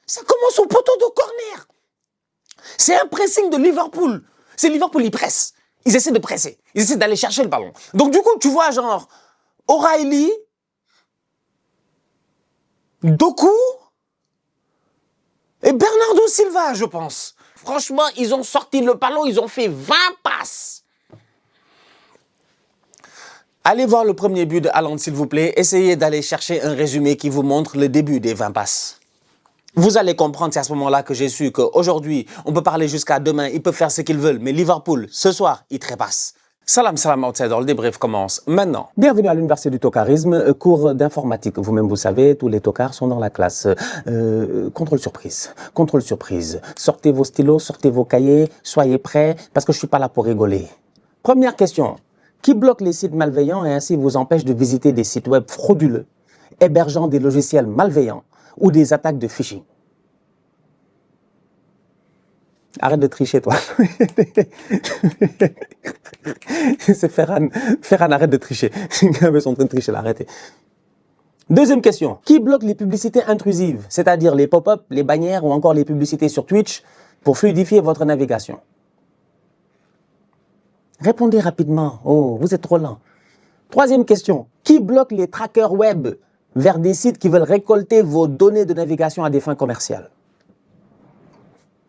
Ça commence au poteau de corner. C'est un pressing de Liverpool. C'est Liverpool, ils pressent. Ils essaient de presser. Ils essaient d'aller chercher le ballon. Donc du coup, tu vois genre O'Reilly, Doku et Bernardo Silva, je pense. Franchement, ils ont sorti le ballon, ils ont fait 20 passes. Allez voir le premier but de Haaland, s'il vous plaît. Essayez d'aller chercher un résumé qui vous montre le début des 20 passes. Vous allez comprendre, c'est à ce moment-là que j'ai su qu'aujourd'hui, on peut parler jusqu'à demain, ils peuvent faire ce qu'ils veulent, mais Liverpool, ce soir, ils trépassent. Salam, salam, outsider, le débrief commence maintenant. Bienvenue à l'Université du Tokarisme, cours d'informatique. Vous-même, vous savez, tous les tocards sont dans la classe. Contrôle surprise, contrôle surprise. Sortez vos stylos, sortez vos cahiers, soyez prêts, parce que je suis pas là pour rigoler. Première question. Qui bloque les sites malveillants et ainsi vous empêche de visiter des sites web frauduleux, hébergeant des logiciels malveillants ou des attaques de phishing? Arrête de tricher, toi. C'est Ferran. Ferran, arrête de tricher. Ils sont en train de tricher, là, arrêtez. Deuxième question. Qui bloque les publicités intrusives, c'est-à-dire les pop-up, les bannières ou encore les publicités sur Twitch pour fluidifier votre navigation? Répondez rapidement. Oh, vous êtes trop lent. Troisième question. Qui bloque les trackers web vers des sites qui veulent récolter vos données de navigation à des fins commerciales?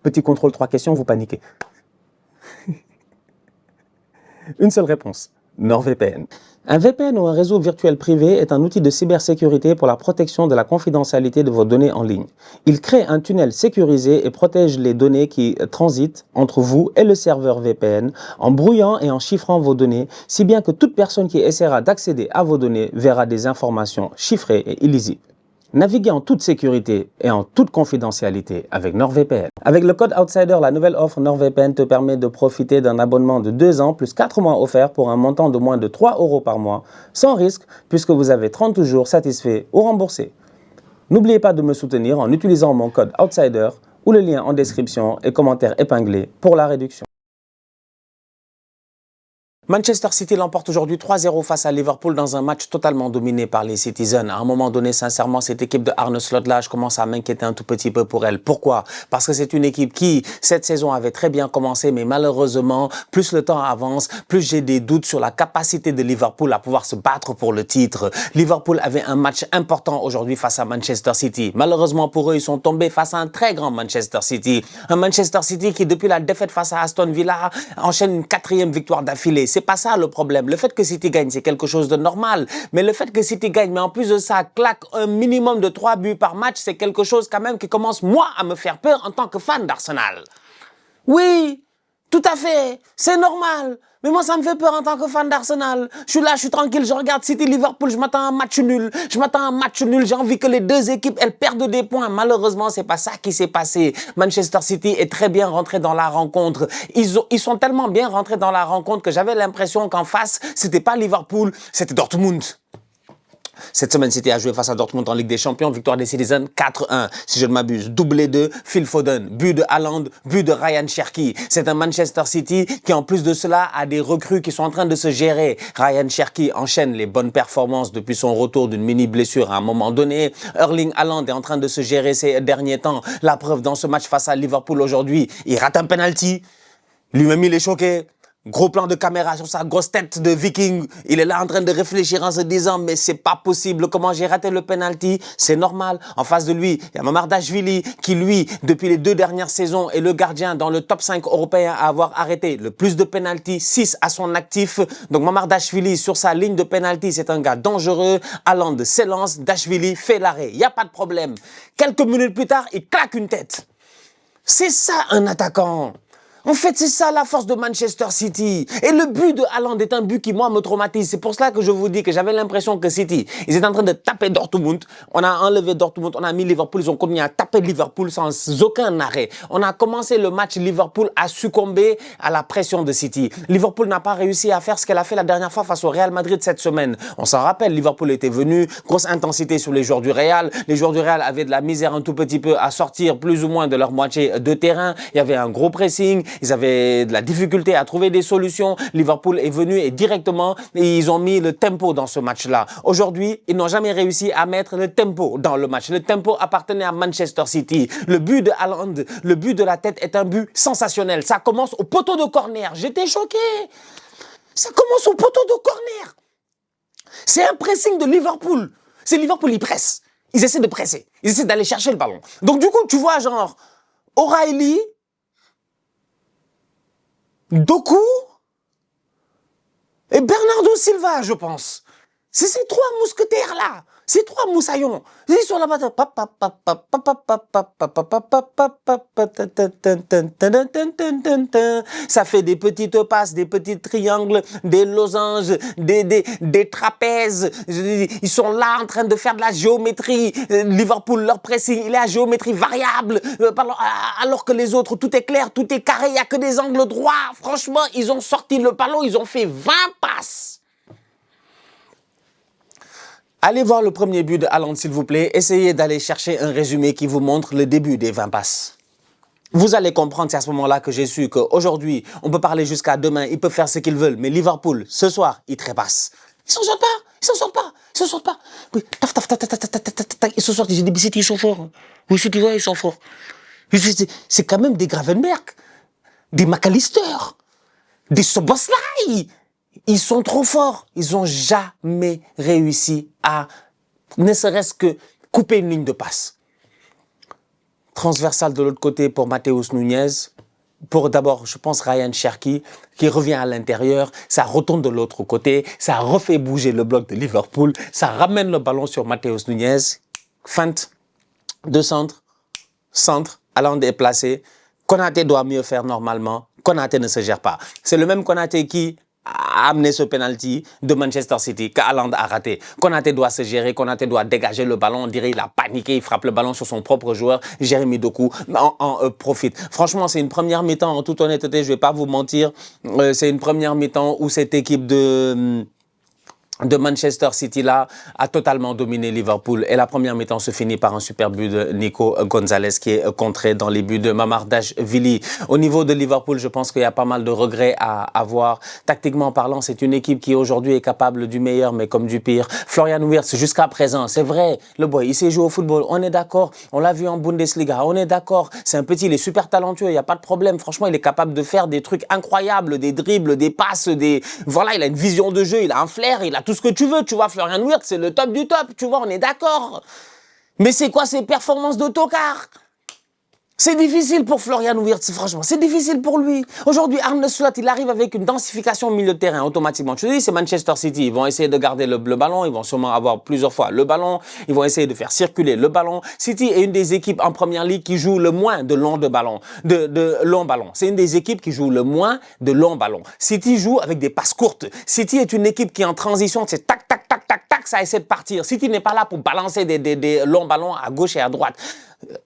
Petit contrôle, 3 questions, vous paniquez. Une seule réponse. NordVPN. Un VPN ou un réseau virtuel privé est un outil de cybersécurité pour la protection de la confidentialité de vos données en ligne. Il crée un tunnel sécurisé et protège les données qui transitent entre vous et le serveur VPN en brouillant et en chiffrant vos données, si bien que toute personne qui essaiera d'accéder à vos données verra des informations chiffrées et illisibles. Naviguez en toute sécurité et en toute confidentialité avec NordVPN. Avec le code Outsider, la nouvelle offre NordVPN te permet de profiter d'un abonnement de 2 ans plus 4 mois offerts pour un montant de moins de 3 € par mois, sans risque puisque vous avez 30 jours satisfaits ou remboursés. N'oubliez pas de me soutenir en utilisant mon code Outsider ou le lien en description et commentaire épinglé pour la réduction. Manchester City l'emporte aujourd'hui 3-0 face à Liverpool dans un match totalement dominé par les Citizens. À un moment donné, sincèrement, cette équipe de Arne Slot là, je commence à m'inquiéter un tout petit peu pour elle. Pourquoi? Parce que c'est une équipe qui, cette saison, avait très bien commencé, mais malheureusement, plus le temps avance, plus j'ai des doutes sur la capacité de Liverpool à pouvoir se battre pour le titre. Liverpool avait un match important aujourd'hui face à Manchester City. Malheureusement pour eux, ils sont tombés face à un très grand Manchester City. Un Manchester City qui, depuis la défaite face à Aston Villa, enchaîne une 4e victoire d'affilée. C'est pas ça le problème. Le fait que City gagne, c'est quelque chose de normal. Mais le fait que City gagne, mais en plus de ça, claque un minimum de 3 buts par match, c'est quelque chose quand même qui commence, moi, à me faire peur en tant que fan d'Arsenal. Oui, tout à fait, c'est normal. Mais moi, ça me fait peur en tant que fan d'Arsenal. Je suis là, je suis tranquille, je regarde City-Liverpool, je m'attends à un match nul. Je m'attends à un match nul, j'ai envie que les deux équipes, elles perdent des points. Malheureusement, c'est pas ça qui s'est passé. Manchester City est très bien rentré dans la rencontre. Ils sont tellement bien rentrés dans la rencontre que j'avais l'impression qu'en face, c'était pas Liverpool, c'était Dortmund. Cette semaine, City a joué face à Dortmund en Ligue des Champions, victoire des Citizens 4-1, si je ne m'abuse. Doublé de Phil Foden, but de Haaland, but de Ryan Cherki. C'est un Manchester City qui, en plus de cela, a des recrues qui sont en train de se gérer. Ryan Cherki enchaîne les bonnes performances depuis son retour d'une mini-blessure à un moment donné. Erling Haaland est en train de se gérer ces derniers temps. La preuve dans ce match face à Liverpool aujourd'hui, il rate un penalty. Lui-même, il est choqué. Gros plan de caméra sur sa grosse tête de Viking. Il est là en train de réfléchir en se disant mais c'est pas possible, comment j'ai raté le penalty? C'est normal. En face de lui, il y a Mamardashvili qui lui, depuis les 2 dernières saisons, est le gardien dans le top 5 européen à avoir arrêté le plus de penalty, 6 à son actif. Donc Mamardashvili sur sa ligne de penalty, c'est un gars dangereux. Haaland s'élance, Dashvili fait l'arrêt. Il n'y a pas de problème. Quelques minutes plus tard, il claque une tête. C'est ça un attaquant. En fait, c'est ça la force de Manchester City. Et le but de Haaland est un but qui, moi, me traumatise. C'est pour cela que je vous dis que j'avais l'impression que City, ils étaient en train de taper Dortmund. On a enlevé Dortmund, on a mis Liverpool, ils ont continué à taper Liverpool sans aucun arrêt. On a commencé le match, Liverpool a succombé à la pression de City. Liverpool n'a pas réussi à faire ce qu'elle a fait la dernière fois face au Real Madrid cette semaine. On s'en rappelle, Liverpool était venu, grosse intensité sur les joueurs du Real. Les joueurs du Real avaient de la misère un tout petit peu à sortir plus ou moins de leur moitié de terrain. Il y avait un gros pressing. ils avaient de la difficulté à trouver des solutions. Liverpool est venu et directement, ils ont mis le tempo dans ce match-là. Aujourd'hui, ils n'ont jamais réussi à mettre le tempo dans le match. Le tempo appartenait à Manchester City. Le but de Haaland, le but de la tête est un but sensationnel. Ça commence au poteau de corner. J'étais choqué. Ça commence au poteau de corner. C'est un pressing de Liverpool. C'est Liverpool, ils pressent. Ils essaient de presser. Ils essaient d'aller chercher le ballon. Donc du coup, tu vois genre O'Reilly, Doku et Bernardo Silva, je pense. C'est ces trois mousquetaires-là. Ces trois moussaillons. Ils sont là-bas. Ça fait des petites passes, des petits triangles, des losanges, des trapèzes. Ils sont là en train de faire de la géométrie. Liverpool, leur pressing, il est à géométrie variable. Alors que les autres, tout est clair, tout est carré, il n'y a que des angles droits. Franchement, ils ont sorti le ballon, ils ont fait 20 passes. Allez voir le premier but de Haaland, s'il vous plaît. Essayez d'aller chercher un résumé qui vous montre le début des 20 passes. Vous allez comprendre, c'est à ce moment-là que j'ai su qu'aujourd'hui, on peut parler jusqu'à demain, ils peuvent faire ce qu'ils veulent. Mais Liverpool, ce soir, ils trépassent. Ils s'en sortent pas. Ils s'en sortent pas. Ils s'en sortent pas. Oui, taf, taf, taf, taf, taf, taf, taf, taf. Ils s'en sortent. J'ai dit, ils sont forts. Oui, si tu vois, ils sont forts. C'est quand même des Gravenberg, des McAllister, des Szoboszlai. Ils sont trop forts. Ils n'ont jamais réussi à, ne serait-ce que, couper une ligne de passe. Transversal de l'autre côté pour Matheus Nunes. Pour d'abord, je pense, Ryan Cherki, qui revient à l'intérieur. Ça retourne de l'autre côté. Ça refait bouger le bloc de Liverpool. Ça ramène le ballon sur Matheus Nunes. Feinte de centre. Haaland est placé. Konaté doit mieux faire normalement. Konaté ne se gère pas. C'est le même Konaté qui a amené ce penalty de Manchester City qu'Haaland a raté. Konaté doit se gérer, Konaté doit dégager le ballon. On dirait qu'il a paniqué, il frappe le ballon sur son propre joueur. Jérémy Doku en profite. Franchement, c'est une première mi-temps, en toute honnêteté, je vais pas vous mentir. C'est une première mi-temps où cette équipe de Manchester City là a totalement dominé Liverpool et la première mi-temps se finit par un super but de Nico Gonzalez qui est contré dans les buts de Mamardashvili. Au niveau de Liverpool, je pense qu'il y a pas mal de regrets à avoir. Tactiquement parlant, c'est une équipe qui aujourd'hui est capable du meilleur mais comme du pire. Florian Wirtz jusqu'à présent, c'est vrai, le boy, il sait jouer au football, on est d'accord, on l'a vu en Bundesliga, on est d'accord, c'est un petit, il est super talentueux, il n'y a pas de problème. Franchement, il est capable de faire des trucs incroyables, des dribbles, des passes, voilà, il a une vision de jeu, il a un flair, il a tout ce que tu veux, tu vois, Florian Wirtz, c'est le top du top, tu vois, on est d'accord. Mais c'est quoi ces performances d'autocar? C'est difficile pour Florian Wirtz, franchement, c'est difficile pour lui. Aujourd'hui, Arne Slot, il arrive avec une densification au milieu de terrain, automatiquement. Tu te dis, c'est Manchester City, ils vont essayer de garder le ballon, ils vont sûrement avoir plusieurs fois le ballon, ils vont essayer de faire circuler le ballon. City est une des équipes en première ligue qui joue le moins de long ballon. C'est une des équipes qui joue le moins de long ballon. City joue avec des passes courtes. City est une équipe qui est en transition, c'est tac, tac, tac, tac, tac, ça essaie de partir. City n'est pas là pour balancer des longs ballons à gauche et à droite.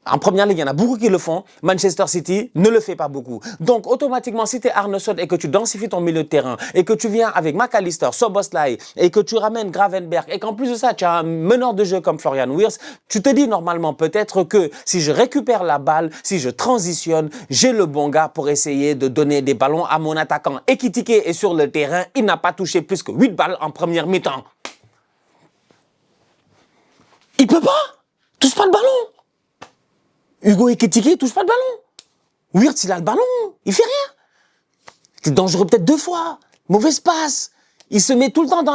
En première ligue, il y en a beaucoup qui le font. Manchester City ne le fait pas beaucoup. Donc, automatiquement, si tu es Arne Slot et que tu densifies ton milieu de terrain et que tu viens avec McAllister, Szoboszlai et que tu ramènes Gravenberg et qu'en plus de ça, tu as un meneur de jeu comme Florian Wirtz, tu te dis normalement peut-être que si je récupère la balle, si je transitionne, j'ai le bon gars pour essayer de donner des ballons à mon attaquant. Ekitike est sur le terrain, il n'a pas touché plus que 8 balles en première mi-temps. Il peut pas, touche pas le ballon. Hugo Ekitike touche pas le ballon. Wirtz, il a le ballon, il fait rien. C'est dangereux peut-être 2 fois. Mauvaise passe. Il se met tout le temps dans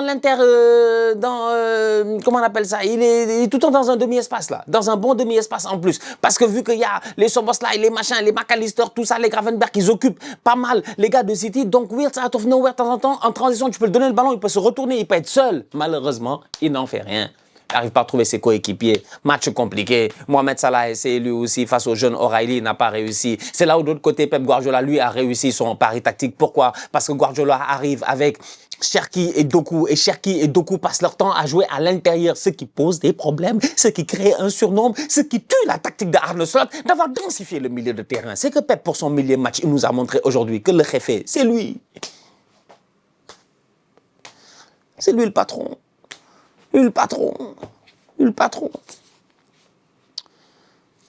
comment on appelle ça? Il est tout le temps dans un demi-espace là. Dans un bon demi-espace en plus. Parce que vu qu'il y a les Szoboszlai, les machins, les McAllister, tout ça, les Gravenberg, ils occupent pas mal les gars de City. Donc Wirtz, out of nowhere, de temps en temps, en transition, tu peux lui donner le ballon, il peut se retourner, il peut être seul. Malheureusement, il n'en fait rien. Il n'arrive pas à trouver ses coéquipiers. Match compliqué. Mohamed Salah a essayé lui aussi face au jeune O'Reilly, il n'a pas réussi. C'est là où de l'autre côté, Pep Guardiola, lui, a réussi son pari tactique. Pourquoi? Parce que Guardiola arrive avec Cherki et Doku. Et Cherki et Doku passent leur temps à jouer à l'intérieur, ce qui pose des problèmes, ce qui crée un surnombre, ce qui tue la tactique de Arne Slot d'avoir densifié le milieu de terrain. C'est que Pep, pour son millième match, il nous a montré aujourd'hui que le jefe, c'est lui. C'est lui le patron. Le patron.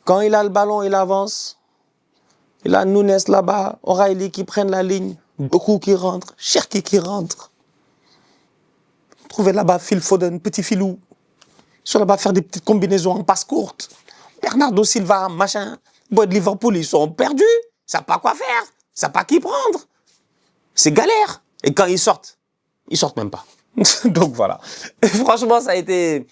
Quand il a le ballon, il avance. Il a Nunes là-bas, O'Reilly qui prennent la ligne, Doku qui rentre, Cherki qui rentre. Trouvez là-bas Phil Foden, petit filou. Ils sont là-bas à faire des petites combinaisons en passe courte. Bernardo Silva, machin. Boy de Liverpool, ils sont perdus. Ils savent pas quoi faire. Ils savent pas qui prendre. C'est galère. Et quand ils sortent même pas. Donc voilà. Et franchement, ça a été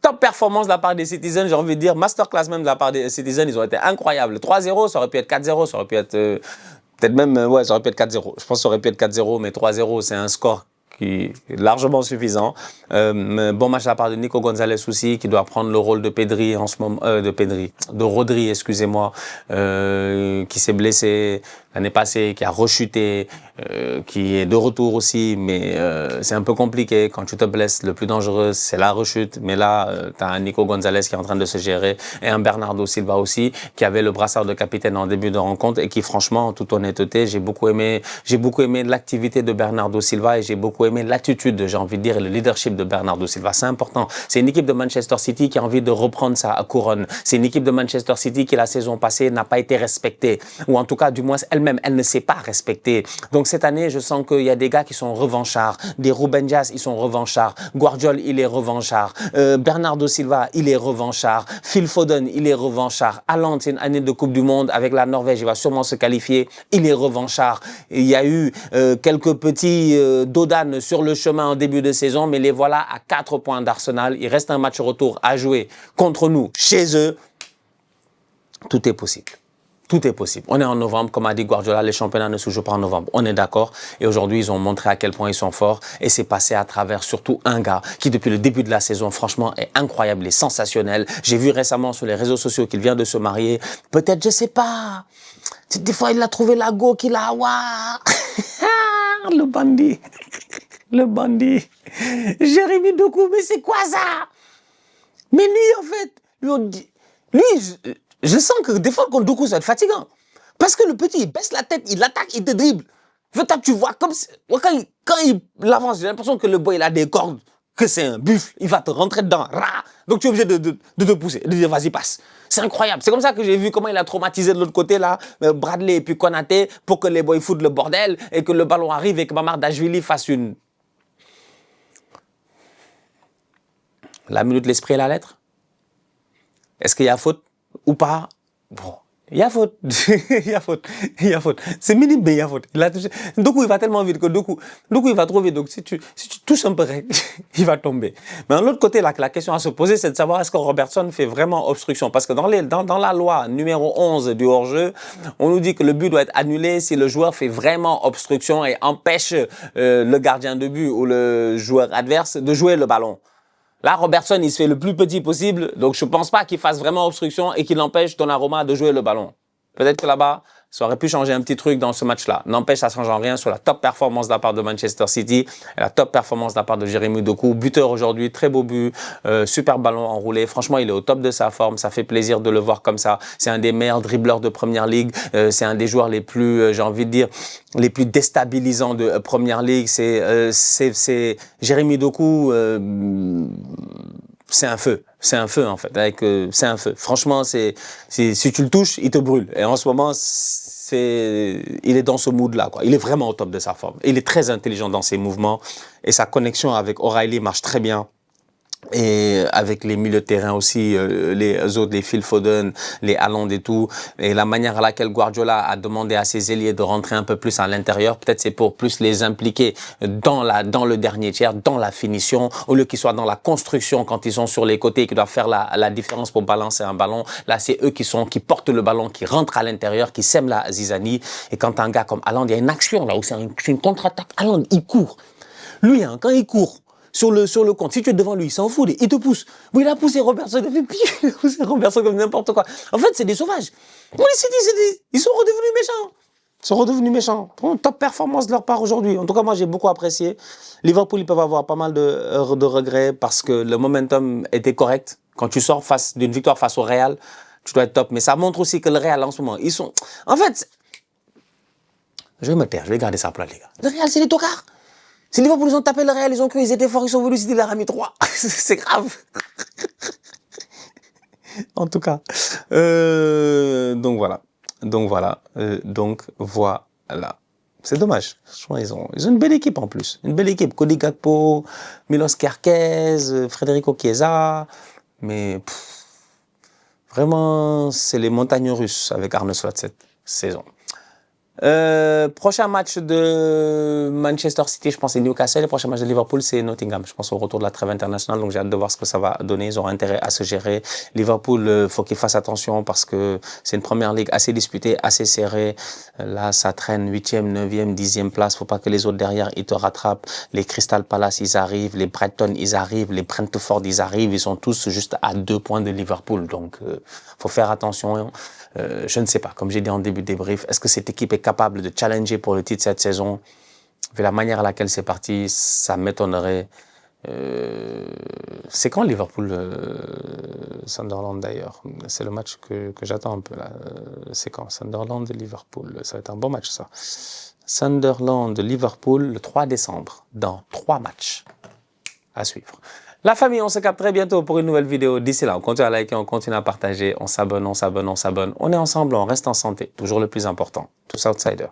top performance de la part des Citizens, j'ai envie de dire. Masterclass même de la part des Citizens, ils ont été incroyables. 3-0, ça aurait pu être 4-0, ça aurait pu être... peut-être même, ouais, ça aurait pu être 4-0. Je pense que ça aurait pu être 4-0, mais 3-0, c'est un score qui est largement suffisant. Bon match de la part de Nico Gonzalez aussi, qui doit prendre le rôle de Pedri en ce moment, de Rodri, excusez-moi, qui s'est blessé l'année passée, qui a rechuté, qui est de retour aussi, mais c'est un peu compliqué. Quand tu te blesses, le plus dangereux, c'est la rechute. Mais là, tu as un Nico Gonzalez qui est en train de se gérer et un Bernardo Silva aussi, qui avait le brassard de capitaine en début de rencontre et qui, franchement, en toute honnêteté, j'ai beaucoup aimé l'activité de Bernardo Silva et j'ai beaucoup aimé l'attitude, j'ai envie de dire, et le leadership de Bernardo Silva. C'est important. C'est une équipe de Manchester City qui a envie de reprendre sa couronne. C'est une équipe de Manchester City qui, la saison passée, n'a pas été respectée. Ou en tout cas, du moins, elle-même, elle ne s'est pas respectée. Donc cette année, je sens qu'il y a des gars qui sont revanchards. Des Ruben Dias, ils sont revanchards. Guardiola, il est revanchard. Bernardo Silva, il est revanchard. Phil Foden, il est revanchard. Haaland, c'est une année de Coupe du Monde avec la Norvège, il va sûrement se qualifier. Il est revanchard. Il y a eu quelques petits dodanes sur le chemin en début de saison, mais les voilà à 4 points d'Arsenal. Il reste un match retour à jouer contre nous, chez eux. Tout est possible. Tout est possible. On est en novembre, comme a dit Guardiola, les championnats ne se jouent pas en novembre. On est d'accord. Et aujourd'hui, ils ont montré à quel point ils sont forts. Et c'est passé à travers surtout un gars qui, depuis le début de la saison, franchement, est incroyable et sensationnel. J'ai vu récemment sur les réseaux sociaux qu'il vient de se marier. Peut-être, je sais pas. Des fois, il a trouvé la go qu'il a. Waouh. Le bandit. Le bandit. Jérémy Doku, mais c'est quoi ça? Mais lui, en fait, je sens que des fois, contre Doku, ça va être fatigant. Parce que le petit, il baisse la tête, il attaque, il te dribble. En fait, tu vois, comme quand il avance, j'ai l'impression que le boy, il a des cordes, que c'est un buffle, il va te rentrer dedans. Donc, tu es obligé de te pousser, de dire, vas-y, passe. C'est incroyable. C'est comme ça que j'ai vu comment il a traumatisé de l'autre côté, là, Bradley et puis Konaté, pour que les boys foutent le bordel et que le ballon arrive et que Mamar Dashvili fasse une... La minute, l'esprit et la lettre. Est-ce qu'il y a faute ou pas? Bon, il y a faute. Il y a faute. Il y a faute. C'est minime, mais il y a faute. Doku, il va tellement vite que Doku, il va trop vite. Donc, si tu touches un peu, il va tomber. Mais de l'autre côté, la question à se poser, c'est de savoir est-ce que Robertson fait vraiment obstruction? Parce que dans la loi numéro 11 du hors-jeu, on nous dit que le but doit être annulé si le joueur fait vraiment obstruction et empêche le gardien de but ou le joueur adverse de jouer le ballon. Là, Robertson, il se fait le plus petit possible, donc je pense pas qu'il fasse vraiment obstruction et qu'il empêche Donnarumma de jouer le ballon. Peut-être que là-bas, ça aurait pu changer un petit truc dans ce match-là. N'empêche, ça ne change en rien sur la top performance de la part de Manchester City et la top performance de la part de Jérémy Doku. Buteur aujourd'hui, très beau but, super ballon enroulé. Franchement, il est au top de sa forme. Ça fait plaisir de le voir comme ça. C'est un des meilleurs dribbleurs de Première Ligue. C'est un des joueurs les plus, j'ai envie de dire, les plus déstabilisants de Première Ligue. C'est Jérémy Doku. C'est un feu. C'est un feu, en fait. C'est un feu. Franchement, si tu le touches, il te brûle. Et en ce moment, il est dans ce mood-là, quoi. Il est vraiment au top de sa forme. Il est très intelligent dans ses mouvements. Et sa connexion avec O'Reilly marche très bien. Et avec les milieux de terrain aussi, les autres, les Phil Foden, les Haaland et tout, et la manière à laquelle Guardiola a demandé à ses ailiers de rentrer un peu plus à l'intérieur, peut-être c'est pour plus les impliquer dans le dernier tiers, dans la finition, au lieu qu'ils soient dans la construction quand ils sont sur les côtés et qu'ils doivent faire la différence pour balancer un ballon. Là, c'est eux qui portent le ballon, qui rentrent à l'intérieur, qui sèment la zizanie. Et quand un gars comme Haaland, il y a une action là où c'est une contre-attaque. Haaland, il court. Lui, hein, quand il court, sur le compte. Si tu es devant lui, il s'en fout, il te pousse. Bon, il a poussé Robertson, il a poussé Robertson comme n'importe quoi. En fait, c'est des sauvages. On les City, ils sont redevenus méchants. Ils sont redevenus méchants. Bon, top performance de leur part aujourd'hui. En tout cas, moi, j'ai beaucoup apprécié. Liverpool, ils peuvent avoir pas mal de regrets parce que le momentum était correct. Quand tu sors d'une victoire face au Real, tu dois être top. Mais ça montre aussi que le Real, en ce moment, ils sont... En fait, je vais me taire, je vais garder ça plat, les gars. Le Real, c'est des tocards. Si Liverpool, ils ont tapé le Real, ils ont cru, ils étaient forts, ils sont venus, City leur a mis 3. C'est grave. En tout cas. Donc voilà. Donc voilà. C'est dommage. Franchement, ils ont une belle équipe en plus. Une belle équipe. Cody Gakpo, Milos Kerkez, Federico Chiesa. Mais vraiment, c'est les montagnes russes avec Arne Slot cette saison. Prochain match de Manchester City, je pense c'est Newcastle. Le prochain match de Liverpool, c'est Nottingham. Je pense au retour de la trêve internationale. Donc j'ai hâte de voir ce que ça va donner. Ils auront intérêt à se gérer. Liverpool, faut qu'ils fassent attention parce que c'est une première ligue assez disputée, assez serrée. Là, ça traîne 8e, 9e, 10e place. Faut pas que les autres derrière, ils te rattrapent. Les Crystal Palace, ils arrivent. Les Brighton, ils arrivent. Les Brentford, ils arrivent. Ils sont tous juste à 2 points de Liverpool. Donc, faut faire attention. Je ne sais pas, comme j'ai dit en début de débrief, est-ce que cette équipe est capable de challenger pour le titre cette saison? Vu la manière à laquelle c'est parti, ça m'étonnerait. C'est quand Liverpool Sunderland d'ailleurs? C'est le match que j'attends un peu là. C'est quand Sunderland et Liverpool? Ça va être un bon match ça. Sunderland Liverpool le 3 décembre, dans 3 matchs à suivre. La famille, on se capte très bientôt pour une nouvelle vidéo. D'ici là, on continue à liker, on continue à partager, on s'abonne. On est ensemble, on reste en santé. Toujours le plus important. Tous outsiders.